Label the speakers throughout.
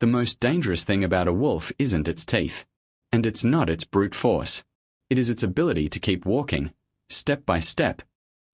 Speaker 1: The most dangerous thing about a wolf isn't its teeth. And it's not its brute force. It is its ability to keep walking, step by step,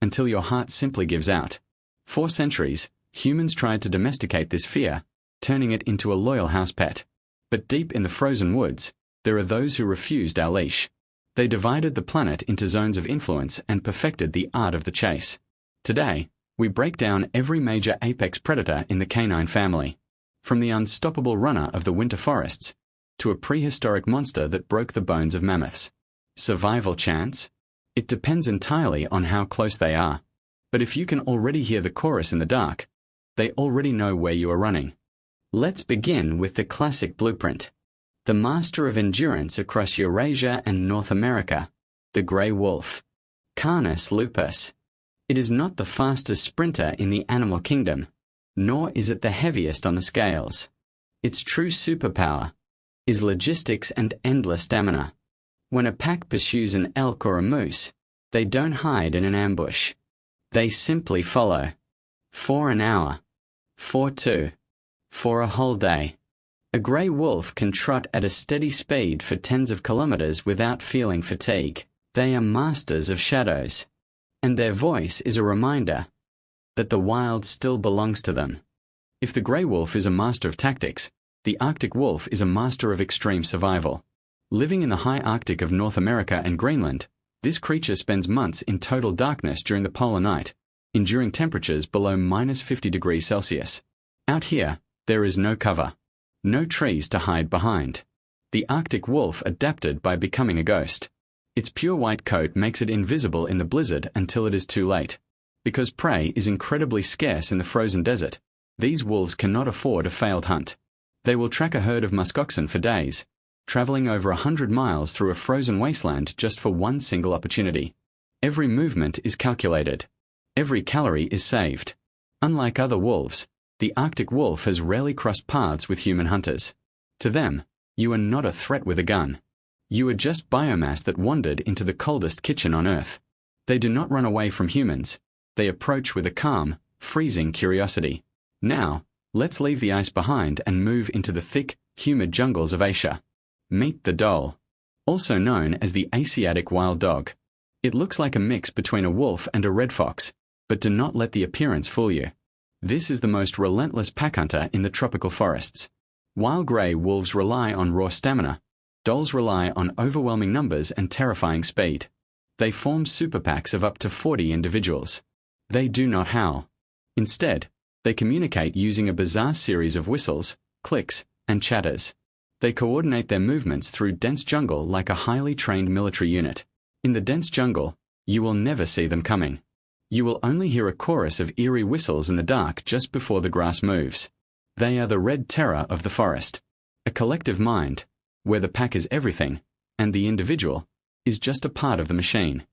Speaker 1: until your heart simply gives out. For centuries, humans tried to domesticate this fear, turning it into a loyal house pet. But deep in the frozen woods, there are those who refused our leash. They divided the planet into zones of influence and perfected the art of the chase. Today, we break down every major apex predator in the canine family, from the unstoppable runner of the winter forests to a prehistoric monster that broke the bones of mammoths. Survival chance? It depends entirely on how close they are. But if you can already hear the chorus in the dark, they already know where you are running. Let's begin with the classic blueprint. The master of endurance across Eurasia and North America, the grey wolf. Canis lupus. It is not the fastest sprinter in the animal kingdom, nor is it the heaviest on the scales. Its true superpower is logistics and endless stamina. When a pack pursues an elk or a moose, they don't hide in an ambush. They simply follow. For an hour. For two. For a whole day. A grey wolf can trot at a steady speed for tens of kilometers without feeling fatigue. They are masters of shadows. And their voice is a reminder that the wild still belongs to them. If the grey wolf is a master of tactics, the Arctic wolf is a master of extreme survival. Living in the high Arctic of North America and Greenland, this creature spends months in total darkness during the polar night, enduring temperatures below -50 degrees Celsius. Out here, there is no cover. No trees to hide behind. The Arctic wolf adapted by becoming a ghost. Its pure white coat makes it invisible in the blizzard until it is too late. Because prey is incredibly scarce in the frozen desert, these wolves cannot afford a failed hunt. They will track a herd of muskoxen for days, traveling over 100 miles through a frozen wasteland just for one single opportunity. Every movement is calculated. Every calorie is saved. Unlike other wolves, the Arctic wolf has rarely crossed paths with human hunters. To them, you are not a threat with a gun. You are just biomass that wandered into the coldest kitchen on Earth. They do not run away from humans. They approach with a calm, freezing curiosity. Now, let's leave the ice behind and move into the thick, humid jungles of Asia. Meet the dhole, also known as the Asiatic wild dog. It looks like a mix between a wolf and a red fox, but do not let the appearance fool you. This is the most relentless pack hunter in the tropical forests. While grey wolves rely on raw stamina, dholes rely on overwhelming numbers and terrifying speed. They form superpacks of up to 40 individuals. They do not howl. Instead, they communicate using a bizarre series of whistles, clicks, and chatters. They coordinate their movements through dense jungle like a highly trained military unit. In the dense jungle, you will never see them coming. You will only hear a chorus of eerie whistles in the dark just before the grass moves. They are the red terror of the forest. A collective mind, where the pack is everything, and the individual is just a part of the machine.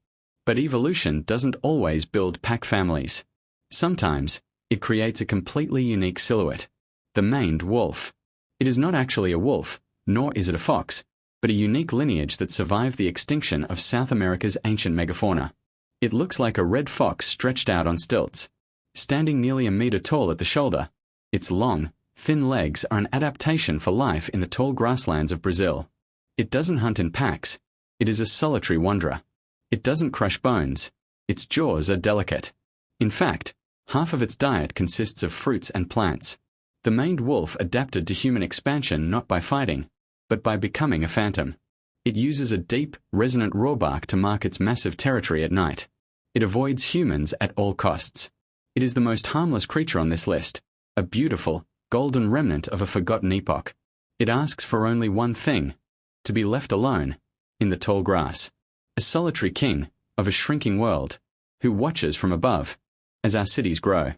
Speaker 1: But evolution doesn't always build pack families. Sometimes, it creates a completely unique silhouette. The maned wolf. It is not actually a wolf, nor is it a fox, but a unique lineage that survived the extinction of South America's ancient megafauna. It looks like a red fox stretched out on stilts. Standing nearly a meter tall at the shoulder, its long, thin legs are an adaptation for life in the tall grasslands of Brazil. It doesn't hunt in packs. It is a solitary wanderer. It doesn't crush bones. Its jaws are delicate. In fact, half of its diet consists of fruits and plants. The maned wolf adapted to human expansion not by fighting, but by becoming a phantom. It uses a deep, resonant roar bark to mark its massive territory at night. It avoids humans at all costs. It is the most harmless creature on this list, a beautiful, golden remnant of a forgotten epoch. It asks for only one thing: to be left alone, in the tall grass. A solitary king of a shrinking world, who watches from above, as our cities grow.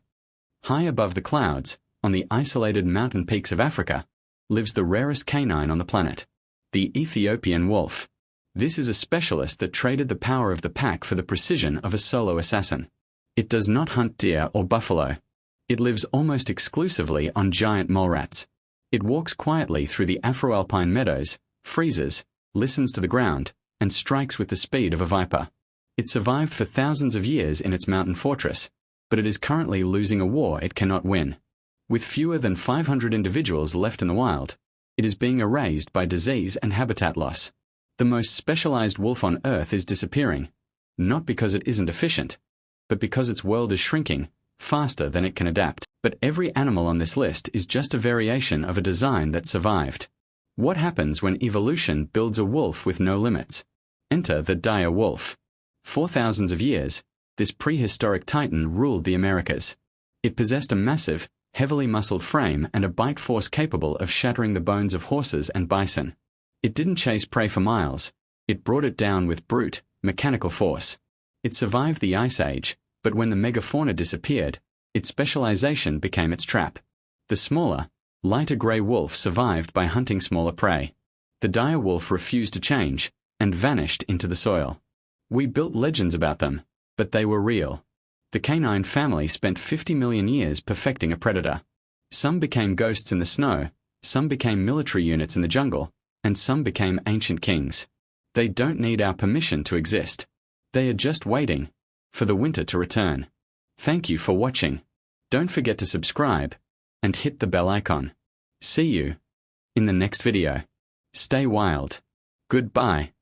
Speaker 1: High above the clouds, on the isolated mountain peaks of Africa, lives the rarest canine on the planet, the Ethiopian wolf. This is a specialist that traded the power of the pack for the precision of a solo assassin. It does not hunt deer or buffalo. It lives almost exclusively on giant mole rats. It walks quietly through the Afro-alpine meadows, freezes, listens to the ground, and strikes with the speed of a viper. It survived for thousands of years in its mountain fortress, but it is currently losing a war it cannot win. With fewer than 500 individuals left in the wild, it is being erased by disease and habitat loss. The most specialized wolf on Earth is disappearing, not because it isn't efficient, but because its world is shrinking faster than it can adapt. But every animal on this list is just a variation of a design that survived. What happens when evolution builds a wolf with no limits? Enter the dire wolf. For thousands of years, this prehistoric titan ruled the Americas. It possessed a massive, heavily muscled frame and a bite force capable of shattering the bones of horses and bison. It didn't chase prey for miles. It brought it down with brute, mechanical force. It survived the Ice Age, but when the megafauna disappeared, its specialization became its trap. The smaller, lighter gray wolf survived by hunting smaller prey. The dire wolf refused to change and vanished into the soil. We built legends about them, but they were real. The canine family spent 50 million years perfecting a predator. Some became ghosts in the snow, some became military units in the jungle, and some became ancient kings. They don't need our permission to exist. They are just waiting for the winter to return. Thank you for watching. Don't forget to subscribe and hit the bell icon. See you in the next video. Stay wild. Goodbye.